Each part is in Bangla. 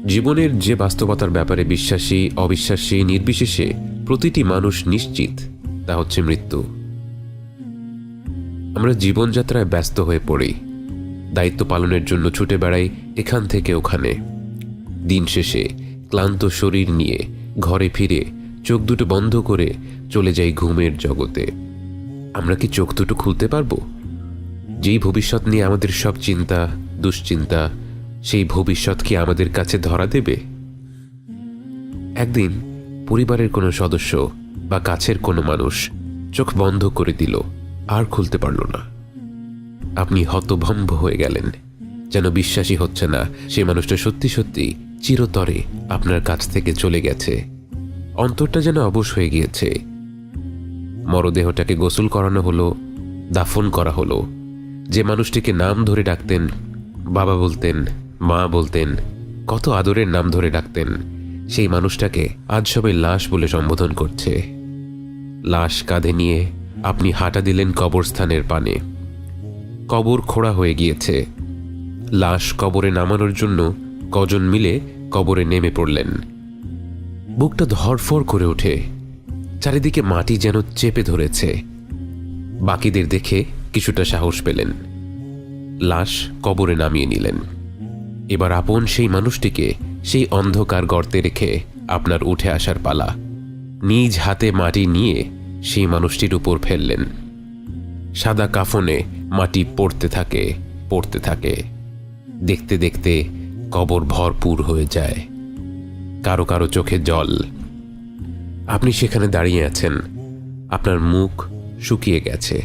জীবনের যে বাস্তবতার ব্যাপারে বিশ্বাসী অবিশ্বাসী নির্বিশেষে প্রতিটি মানুষ নিশ্চিত, তা হচ্ছে মৃত্যু। আমরা জীবনযাত্রায় ব্যস্ত হয়ে পড়ি, দায়িত্ব পালনের জন্য ছুটে বেড়াই এখান থেকে ওখানে। দিন শেষে ক্লান্ত শরীর নিয়ে ঘরে ফিরে চোখ দুটো বন্ধ করে চলে যাই ঘুমের জগতে। আমরা কি চোখ দুটো খুলতে পারবো? যেই ভবিষ্যৎ নিয়ে আমাদের সব চিন্তা দুশ্চিন্তা, সেই ভবিষ্যৎ কি আমাদের কাছে ধরা দেবে? একদিন পরিবারের কোনো সদস্য বা কাছের কোনো মানুষ চোখ বন্ধ করে দিল, আর খুলতে পারল না। আপনি হতভম্ব হয়ে গেলেন, যেন বিশ্বাসই হচ্ছে না সে মানুষটা সত্যি সত্যি চিরতরে আপনার কাছ থেকে চলে গেছে। অন্তরটা যেন অবশ হয়ে গিয়েছে। মরদেহটাকে গোসল করানো হলো, দাফন করা হলো। যে মানুষটিকে নাম ধরে ডাকতেন, বাবা বলতেন, মা বলতেন, কত আদরের নাম ধরে ডাকতেন, সেই মানুষটাকে আজ সবাই লাশ বলে সম্বোধন করছে। লাশ কাঁধে নিয়ে আপনি হাঁটা দিলেন কবরস্থানের পানে। কবর খোঁড়া হয়ে গিয়েছে। লাশ কবরে নামানোর জন্য কজন মিলে কবরে নেমে পড়লেন। বুকটা ধড়ফড় করে ওঠে, চারিদিকে মাটি যেন চেপে ধরেছে। বাকিদের দেখে কিছুটা সাহস পেলেন, লাশ কবরে নামিয়ে নিলেন। এবার আপন সেই মানুষটিকে সেই অন্ধকার গর্তে রেখে আপনার উঠে আসার পালা। নিজ হাতে মাটি নিয়ে সেই মানুষটির উপর ফেললেন। সাদা কাফনে মাটি পড়তে থাকে পড়তে থাকে। দেখতে দেখতে কবর ভরপুর হয়ে যায়। কারো কারো চোখে জল। আপনি সেখানে দাঁড়িয়ে আছেন, আপনার মুখ শুকিয়ে গেছে।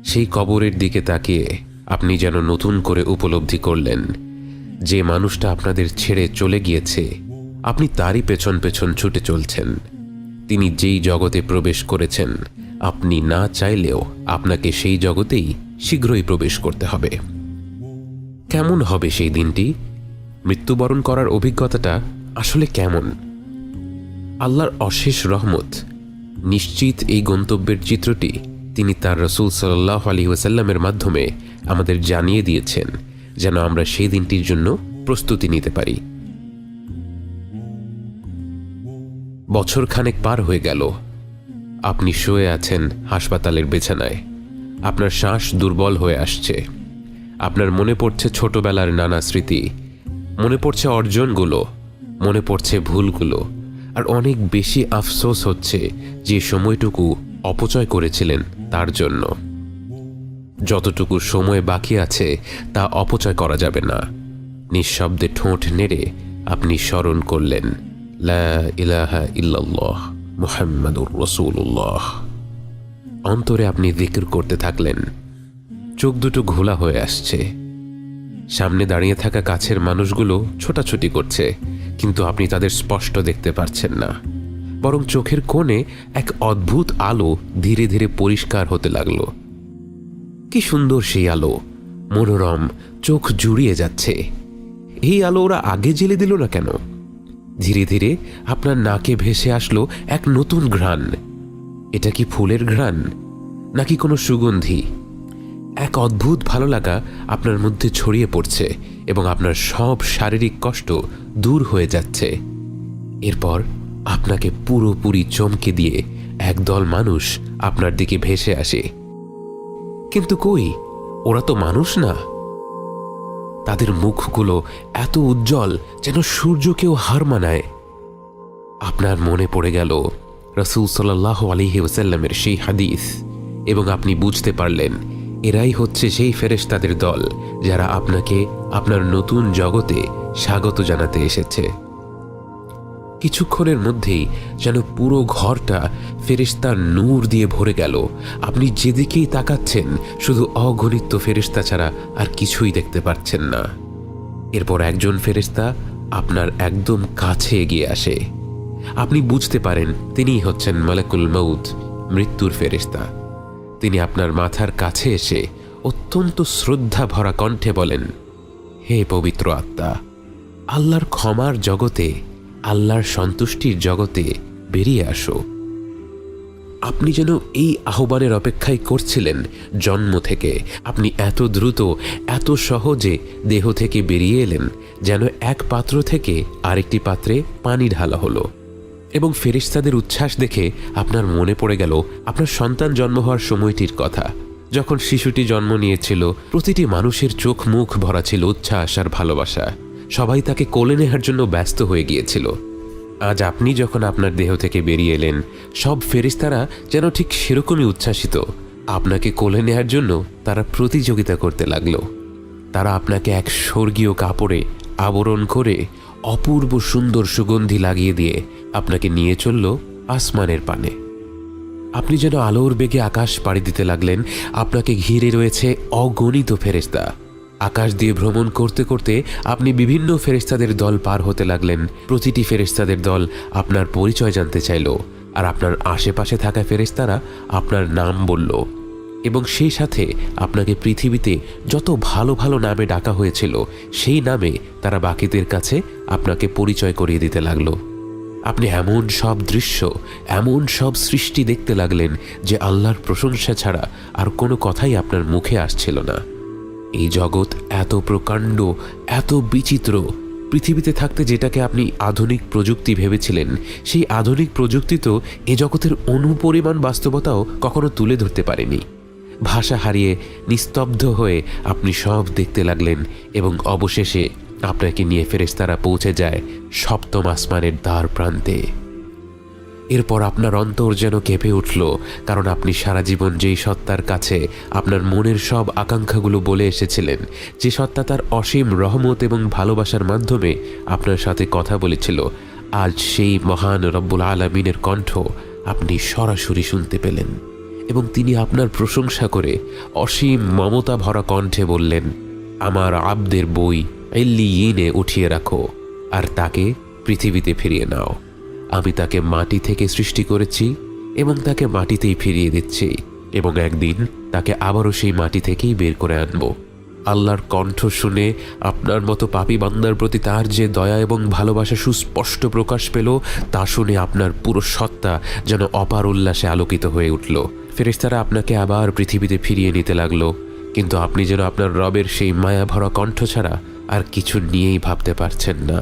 সেই কবরের দিকে তাকিয়ে আপনি যেন নতুন করে উপলব্ধি করলেন, যে মানুষটা আপনাদের ছেড়ে চলে গিয়েছে আপনি তারই পেছন পেছন ছুটে চলছেন। তিনি যেই জগতে প্রবেশ করেছেন, আপনি না চাইলেও আপনাকে সেই জগতেই শীঘ্রই প্রবেশ করতে হবে। কেমন হবে সেই দিনটি? মৃত্যুবরণ করার অভিজ্ঞতাটা আসলে কেমন? আল্লাহর অশেষ রহমত, নিশ্চিত এই গন্তব্যের চিত্রটি তিনি তার রাসূল সাল্লাল্লাহু আলাইহি ওয়াসাল্লামের মাধ্যমে আমাদের জানিয়ে দিয়েছেন, যেন আমরা সেই দিনটির জন্য প্রস্তুতি নিতে পারি। বছর খানেক পার হয়ে গেল। আপনি শুয়ে আছেন হাসপাতালের বিছানায়। আপনার শ্বাস দুর্বল হয়ে আসছে। আপনার মনে পড়ছে ছোটবেলার নানা স্মৃতি, মনে পড়ছে অর্জনগুলো, মনে পড়ছে ভুলগুলো, আর অনেক বেশি আফসোস হচ্ছে যে সময়টুকু অপচয় করেছিলেন তার জন্য। যতটুকু সময় বাকি আছে তা অপচয় করা যাবে না। নিঃশব্দে ঠোঁট নেড়ে আপনি স্মরণ করলেন, লা ইলাহা ইল্লাল্লাহ মুহাম্মাদুর রাসূলুল্লাহ। অন্তরে আপনি জিকির করতে থাকলেন। চোখ দুটো ঘোলা হয়ে আসছে। সামনে দাঁড়িয়ে থাকা কাছের মানুষগুলো ছোটাছুটি করছে, কিন্তু আপনি তাদের স্পষ্ট দেখতে পারছেন না। বরং চোখের কোণে এক অদ্ভুত আলো ধীরে ধীরে পরিষ্কার হতে লাগলো। কি সুন্দর সেই আলো, মনোরম, চোখ জুড়িয়ে যাচ্ছে। এই আলো ওরা আগে জ্বেলে দিল না কেন? ধীরে ধীরে আপনার নাকে ভেসে আসলো এক নতুন ঘ্রাণ। এটা কি ফুলের ঘ্রাণ, নাকি কোনো সুগন্ধি? এক অদ্ভুত ভালো লাগা আপনার মধ্যে ছড়িয়ে পড়ছে এবং আপনার সব শারীরিক কষ্ট দূর হয়ে যাচ্ছে। এরপর আপনাকে পুরোপুরি চমকে দিয়ে একদল মানুষ আপনার দিকে ভেসে আসে। কিন্তু কই, ওরা তো মানুষ না। তাদের মুখগুলো এত উজ্জ্বল যেন সূর্যকেও হার মানায়। আপনার মনে পড়ে গেল রাসূল সাল্লাল্লাহু আলাইহি ওয়াসাল্লামের সেই হাদিস, এবং আপনি বুঝতে পারলেন এরাই হচ্ছে সেই ফেরেশতাদের দল যারা আপনাকে আপনার নতুন জগতে স্বাগত জানাতে এসেছে। কিছুক্ষণের মধ্যেই যেন পুরো ঘরটা ফেরেশতার নূর দিয়ে ভরে গেল। আপনি যেদিকেই তাকাচ্ছেন শুধু অগণিত ফেরেশতা ছাড়া আর কিছুই দেখতে পাচ্ছেন না। এরপর একজন ফেরেশতা আপনার একদম কাছে এগিয়ে আসে। আপনি বুঝতে পারেন তিনিই হচ্ছেন মালাকুল মউত, মৃত্যুর ফেরেশতা। তিনি আপনার মাথার কাছে এসে অত্যন্ত শ্রদ্ধা ভরা কণ্ঠে বলেন, হে পবিত্র আত্মা, আল্লাহর ক্ষমার জগতে, আল্লাহর সন্তুষ্টির জগতে বেরিয়ে আসো। আপনি যেন এই আহ্বানের অপেক্ষাই করছিলেন জন্ম থেকে। আপনি এত দ্রুত, এত সহজে দেহ থেকে বেরিয়ে এলেন যেন এক পাত্র থেকে আরেকটি পাত্রে পানি ঢালা হলো। এবং ফেরেশতাদের উচ্ছ্বাস দেখে আপনার মনে পড়ে গেল আপনার সন্তান জন্ম হওয়ার সময়টির কথা। যখন শিশুটি জন্ম নিয়েছিল, প্রতিটি মানুষের চোখ মুখ ভরা ছিল উচ্ছ্বাস আর ভালোবাসা। সবাই তাকে কোলে নেওয়ার জন্য ব্যস্ত হয়ে গিয়েছিল। আজ আপনি যখন আপনার দেহ থেকে বেরিয়ে এলেন, সব ফেরেশতারা যেন ঠিক সেরকমই উচ্ছ্বাসিত। আপনাকে কোলে নেওয়ার জন্য তারা প্রতিযোগিতা করতে লাগলো। তারা আপনাকে এক স্বর্গীয় কাপড়ে আবরণ করে অপূর্ব সুন্দর সুগন্ধি লাগিয়ে দিয়ে আপনাকে নিয়ে চলল আসমানের পানে। আপনি যেন আলোর বেগে আকাশ পাড়ি দিতে লাগলেন। আপনাকে ঘিরে রয়েছে অগণিত ফেরেশতা। আকাশ দিয়ে ভ্রমণ করতে করতে আপনি বিভিন্ন ফেরেশতাদের দল পার হতে লাগলেন। প্রতিটি ফেরেশতাদের দল আপনার পরিচয় জানতে চাইল, আর আপনার আশেপাশে থাকা ফেরেশতারা আপনার নাম বলল। এবং সেই সাথে আপনাকে পৃথিবীতে যত ভালো ভালো নামে ডাকা হয়েছিল, সেই নামে তারা বাকিদের কাছে আপনাকে পরিচয় করিয়ে দিতে লাগলো। আপনি এমন সব দৃশ্য, এমন সব সৃষ্টি দেখতে লাগলেন যে আল্লাহর প্রশংসা ছাড়া আর কোনো কথাই আপনার মুখে আসছিল না। এই জগৎ এত প্রকাণ্ড, এত বিচিত্র। পৃথিবীতে থাকতে যেটাকে আপনি আধুনিক প্রযুক্তি ভেবেছিলেন, সেই আধুনিক প্রযুক্তি তো এ জগতের অনুপরিমাণ বাস্তবতাও কখনো তুলে ধরতে পারেনি। ভাষা হারিয়ে নিস্তব্ধ হয়ে আপনি সব দেখতে লাগলেন, এবং অবশেষে আপনাকে নিয়ে ফেরেশতারা পৌঁছে যায় সপ্তম আসমানের দ্বার প্রান্তে। এরপর আপনার অন্তর যেন কেঁপে উঠল, কারণ আপনি সারা জীবন যেই সত্তার কাছে আপনার মনের সব আকাঙ্ক্ষাগুলো বলে এসেছিলেন, যে সত্তা তার অসীম রহমত এবং ভালোবাসার মাধ্যমে আপনার সাথে কথা বলেছিল, আজ সেই মহান রব্বুল আলামিনের কণ্ঠ আপনি সরাসরি শুনতে পেলেন। এবং তিনি আপনার প্রশংসা করে অসীম মমতা ভরা কণ্ঠে বললেন, আমার আব্দের বই ইল্লিয়িনে উঠিয়ে রাখো আর তাকে পৃথিবীতে ফিরিয়ে নাও। আমি তাকে মাটি থেকে সৃষ্টি করেছি এবং তাকে মাটিতেই ফিরিয়ে দিচ্ছি, এবং একদিন তাকে আবারও সেই মাটি থেকেই বের করে আনব। আল্লাহর কণ্ঠ শুনে আপনার মতো পাপী বান্দার প্রতি তার যে দয়া এবং ভালোবাসা সুস্পষ্ট প্রকাশ পেল, তা শুনে আপনার পুরো সত্তা যেন অপার উল্লাসে আলোকিত হয়ে উঠল। ফেরেশতারা আপনাকে আবার পৃথিবীতে ফিরিয়ে নিতে লাগলো, কিন্তু আপনি যেন আপনার রবের সেই মায়া ভরা কণ্ঠ ছাড়া আর কিছু নিয়েই ভাবতে পারছেন না।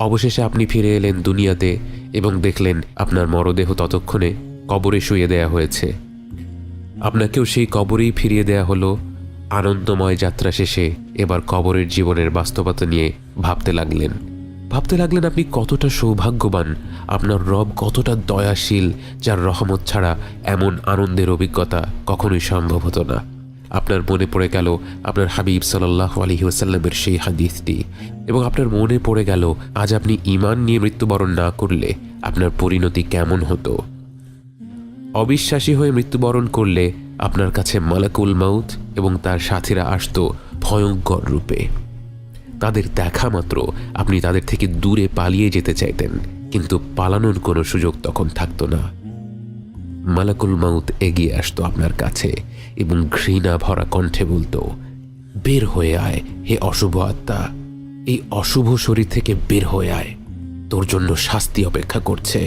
অবশেষে আপনি ফিরে এলেন দুনিয়াতে এবং দেখলেন আপনার মরদেহ ততক্ষণে কবরে শুয়ে দেয়া হয়েছে। আপনাকেও সেই কবরেই ফিরিয়ে দেয়া হলো। আনন্দময় যাত্রা শেষে এবার কবরের জীবনের বাস্তবতা নিয়ে ভাবতে লাগলেন আপনি কতটা সৌভাগ্যবান, আপনার রব কতটা দয়াশীল, যার রহমত ছাড়া এমন আনন্দের অভিজ্ঞতা কখনোই সম্ভব হতো না। আপনার মনে পড়ে গেল আপনার হাবিব সাল্লাল্লাহু আলাইহি ওয়াসাল্লামের সেই হাদিসটি, এবং আপনার মনে পড়ে গেল আজ আপনি ঈমান নিয়ে মৃত্যুবরণ না করলে আপনার পরিণতি কেমন হতো। অবিশ্বাসী হয়ে মৃত্যুবরণ করলে আপনার কাছে মালাকুল মাউত এবং তার সাথীরা আসতো ভয়ঙ্কর রূপে। তাদের দেখা মাত্র আপনি তাদের থেকে দূরে পালিয়ে যেতে চাইতেন, কিন্তু পালানোর কোনো সুযোগ তখন থাকতো না। মালাকুল মাউত এগিয়ে আসতো আপনার কাছে এবং ঘৃণা ভরা কণ্ঠে বলতো, বের হয়ে আয় হে অশুভ আত্মা, এই অশুভ শরীর থেকে বের হয়ে আয়, তোর জন্য শাস্তি অপেক্ষা করছে।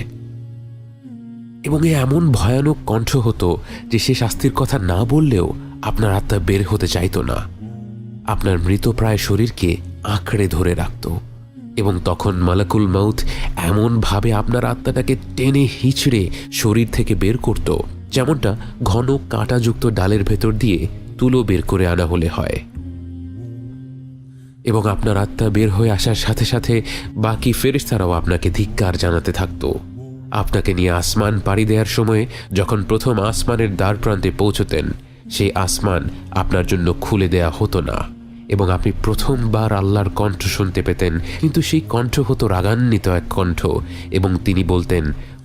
এবং এমন ভয়ানক কণ্ঠ হতো যে সে শাস্তির কথা না বললেও আপনার আত্মা বের হতে চাইতো না। আপনার মৃতপ্রায় শরীরকে আঁকড়ে ধরে রাখত, এবং তখন মালাকুল মাউত এমনভাবে আপনার আত্মাটাকে টেনে হিঁচড়ে শরীর থেকে বের করত, যেমনটা ঘন কাঁটাযুক্ত ডালের ভেতর দিয়ে তুলো বের করে আনা হলে হয়। এবং আপনার আত্মা বের হয়ে আসার সাথে সাথে বাকি ফেরেশতারাও আপনাকে ধিক্কার জানাতে থাকত। আপনাকে নিয়ে আসমান পাড়ি দেওয়ার সময় যখন প্রথম আসমানের দ্বার প্রান্তে পৌঁছতেন, সেই আসমান আপনার জন্য খুলে দেয়া হতো না, এবং আপনি প্রথমবার আল্লাহর কণ্ঠ শুনতে পেতেন, কিন্তু সেই কণ্ঠ হতো রাগান্বিত এক কণ্ঠ, এবং তিনি বলতেন,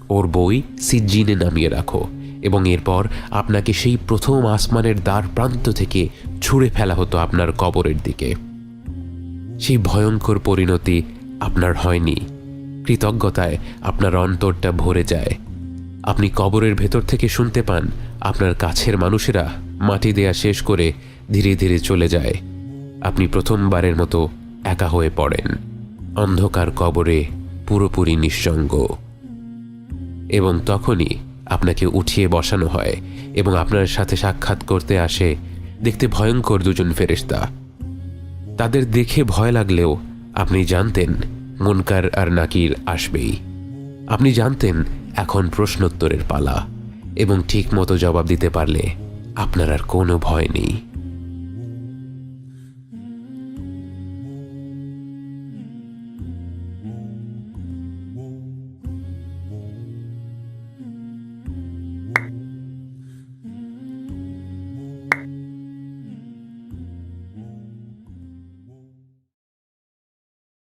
ওর বই সিজ্জিনে নামিয়ে রাখো। এবং এরপর আপনাকে সেই প্রথম আসমানের দ্বার প্রান্ত থেকে ছুঁড়ে ফেলা হতো আপনার কবরের দিকে। সেই ভয়ঙ্কর পরিণতি আপনার হয়নি। কৃতজ্ঞতায় আপনার অন্তরটা ভরে যায়। আপনি কবরের ভেতর থেকে শুনতে পান আপনার কাছের মানুষেরা মাটি দেয়া শেষ করে ধীরে ধীরে চলে যায়। আপনি প্রথমবারের মতো একা হয়ে পড়েন, অন্ধকার কবরে পুরোপুরি নিঃসঙ্গ। এবং তখনই আপনাকে উঠিয়ে বসানো হয় এবং আপনার সাথে সাক্ষাৎ করতে আসে দেখতে ভয়ঙ্কর দুজন ফেরেশতা। তাদের দেখে ভয় লাগলেও আপনি জানতেন মুনকার আর নাকির আসবেই। আপনি জানতেন এখন প্রশ্নোত্তরের পালা, এবং ঠিক মতো জবাব দিতে পারলে আপনার আর কোনো ভয় নেই।